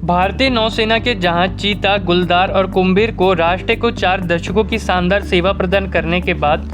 भारतीय नौसेना के जहाज चीता, गुलदार और कुंभीर को राष्ट्र को 4 दशकों की शानदार सेवा प्रदान करने के बाद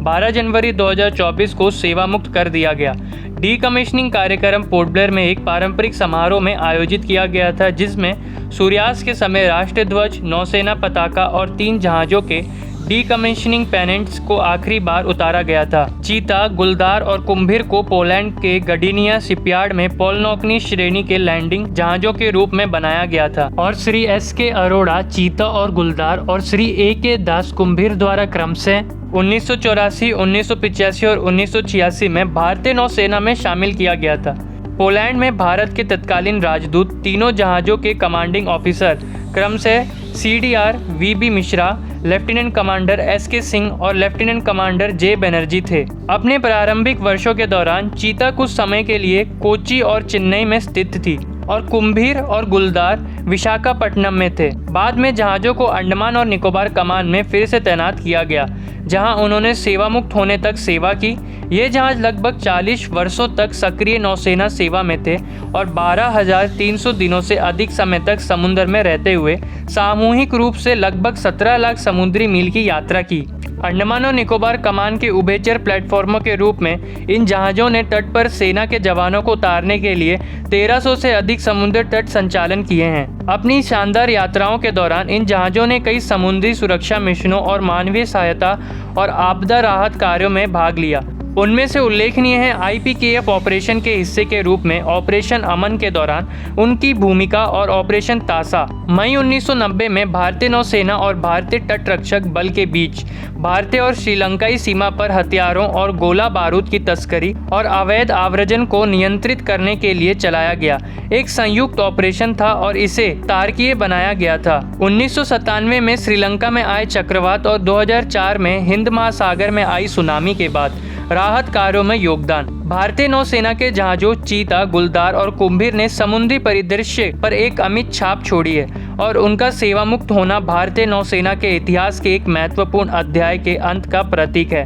12 जनवरी 2024 को सेवा मुक्त कर दिया गया। डीकमीशनिंग कार्यक्रम पोर्ट ब्लेयर में एक पारंपरिक समारोह में आयोजित किया गया था, जिसमें सूर्यास्त के समय राष्ट्रीय ध्वज, नौसेना पताका और 3 जहाज़ों के डीकमीशनिंग पेनेंट्स को आखिरी बार उतारा गया था। चीता, गुलदार और कुंभीर को पोलैंड के गडिनिया शिपयार्ड में पोलनोकनी श्रेणी के लैंडिंग जहाजों के रूप में बनाया गया था और श्री एस.के. अरोड़ा चीता और गुलदार और श्री ए.के. दास कुंभीर द्वारा क्रमशः 1984, 1985 और 1986 में भारतीय नौसेना में शामिल किया गया था। पोलैंड में भारत के तत्कालीन राजदूत तीनों जहाज़ों के कमांडिंग ऑफिसर क्रमशः CDR V.B. Mishra, lieutenant commander S K. Singh और लेफ्टिनेंट कमांडर J. बनर्जी थे। अपने प्रारंभिक वर्षों के दौरान चीता कुछ समय के लिए कोच्चि और चेन्नई में स्थित थी और कुंभीर और गुलदार विशाखापट्टनम में थे। बाद में जहाज़ों को अंडमान और निकोबार कमान में फिर से तैनात किया गया, जहां उन्होंने सेवा मुक्त होने तक सेवा की। ये जहाज़ लगभग 40 वर्षों तक सक्रिय नौसेना सेवा में थे और 12,300 दिनों से अधिक समय तक समुद्र में रहते हुए सामूहिक रूप से लगभग 17 लाख समुद्री मील की यात्रा की। अंडमान और निकोबार कमान के उभयचर प्लेटफॉर्मों के रूप में इन जहाज़ों ने तट पर सेना के जवानों को उतारने के लिए 1300 से अधिक समुद्र तट संचालन किए हैं। अपनी शानदार यात्राओं के दौरान इन जहाज़ों ने कई समुद्री सुरक्षा मिशनों और मानवीय सहायता और आपदा राहत कार्यों में भाग लिया। उनमें से उल्लेखनीय है IPKF ऑपरेशन के हिस्से के रूप में ऑपरेशन अमन के दौरान उनकी भूमिका और ऑपरेशन तासा। मई 1990 में भारतीय नौसेना और भारतीय तटरक्षक बल के बीच भारतीय और श्रीलंकाई सीमा पर हथियारों और गोला बारूद की तस्करी और अवैध आव्रजन को नियंत्रित करने के लिए चलाया गया एक संयुक्त ऑपरेशन था और इसे तारकीय बनाया गया था। 1997 में श्रीलंका में आए चक्रवात और 2004 में हिंद महासागर में आई सुनामी के बाद राहत कार्यों में योगदान। भारतीय नौसेना के जहाजों चीता, गुलदार और कुंभीर ने समुद्री परिदृश्य पर एक अमिट छाप छोड़ी है और उनका सेवा मुक्त होना भारतीय नौसेना के इतिहास के एक महत्वपूर्ण अध्याय के अंत का प्रतीक है।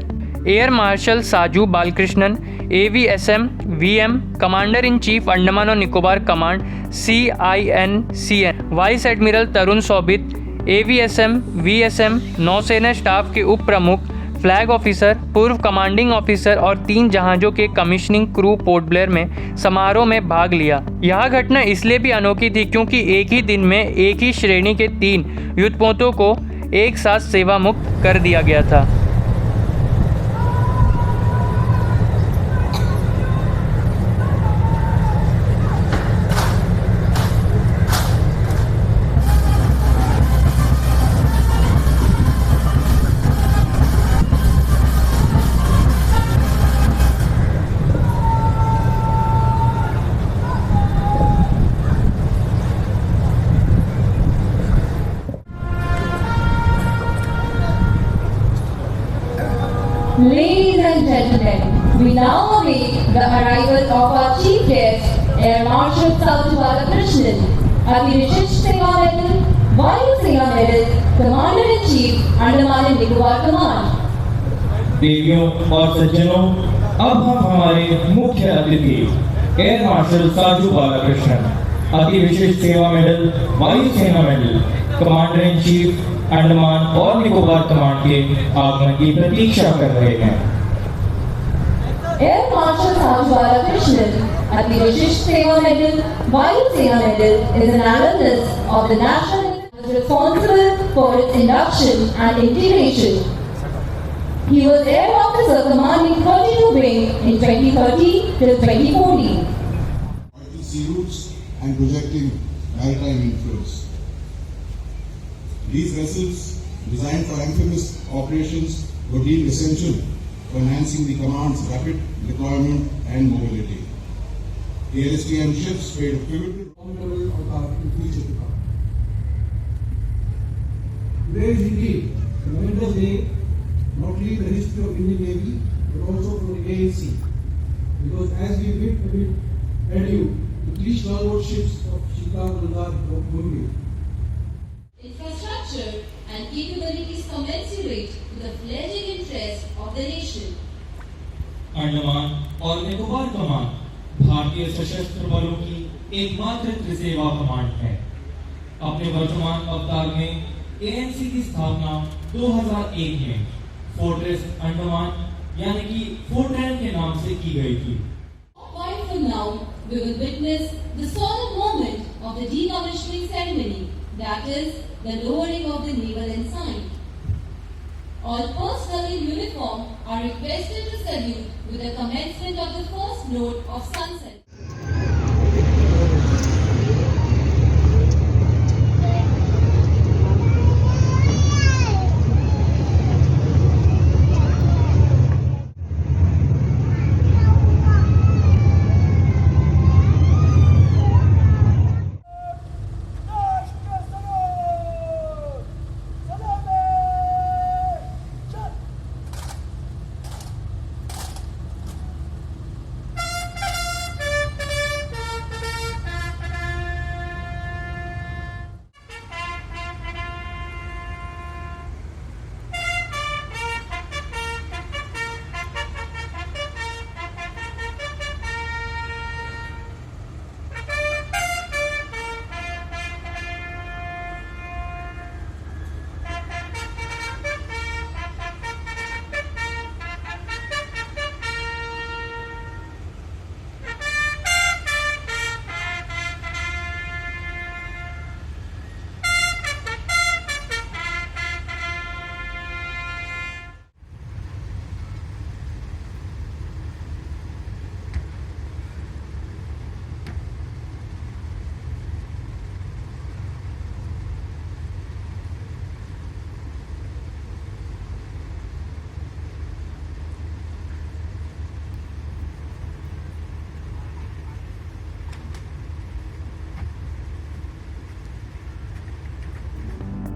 Air marshal Saju Balakrishnan, AVSM VM, commander in chief Andaman और Nicobar command CINCN, vice admiral Tarun Sobti, AVSM VSM नौसेना स्टाफ के उप प्रमुख, फ्लैग ऑफिसर, पूर्व कमांडिंग ऑफिसर और 3 जहाज़ों के कमीशनिंग क्रू पोर्ट ब्लेयर में समारोह में भाग लिया। यह घटना इसलिए भी अनोखी थी क्योंकि एक ही दिन में एक ही श्रेणी के 3 युद्धपोतों को एक साथ सेवा मुक्त कर दिया गया था। Ladies and gentlemen, we now await the arrival of our chief guest, Air Marshal Sajju Balakrishnan, Athi-Vishisht Seva Medal, Vayu Sena Medal, Commander-in-Chief, Andaman and Nicobar Command। देवियों और सज्जनों, अब हम हमारे मुख्य अतिथि एयर मार्शल साजू बालाकृष्णन, अति विशिष्ट सेवा मेडल, वायु सेना medal, commander in chief Andaman और निकोबार कमांड के आगमन की प्रतीक्षा कर रहे हैं। Air Marshal Sajju Balakrishnan, Ati Vishisht Seva Medal, Vayu Sena Medal is an alumnus of the National Military, was responsible for its induction and integration. He was Air Officer commanding 32 Wing in 2013 till 2014. Sea routes and projecting maritime influence. These vessels, designed for amphibious operations, were deemed essential for enhancing the command's rapid deployment and mobility. The LSTM ships played a pivotal role of our future to come. Today is indeed a momentous day, not only in the history of Indian Navy, but also for the ANC. Because as we bid adieu to 3 stalwart ships of Chita, Guldar, and Kumbhi, Infrastructure and capabilities commensurate with the fledgling interest of the nation. Andaman और Nicobar command भारतीय सशस्त्र बलों की एकमात्र त्रिसेवा command है। अपने वर्तमान अवतार में एएनसी की स्थापना 2001 में फोर्ट्रेस अंडमान यानी कि फोर्ट्रैन के नाम से की गई थी। While from now, we will witness the solemn moment of the decommissioning ceremony, that is, the lowering of the naval ensign. All personnel in uniform are requested to salute with the commencement of the first note of sunset.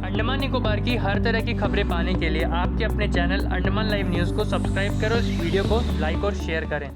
Andaman Nicobar की हर तरह की खबरें पाने के लिए आपके अपने channel Andaman live news को सब्सक्राइब करो, इस वीडियो को लाइक और शेयर करें।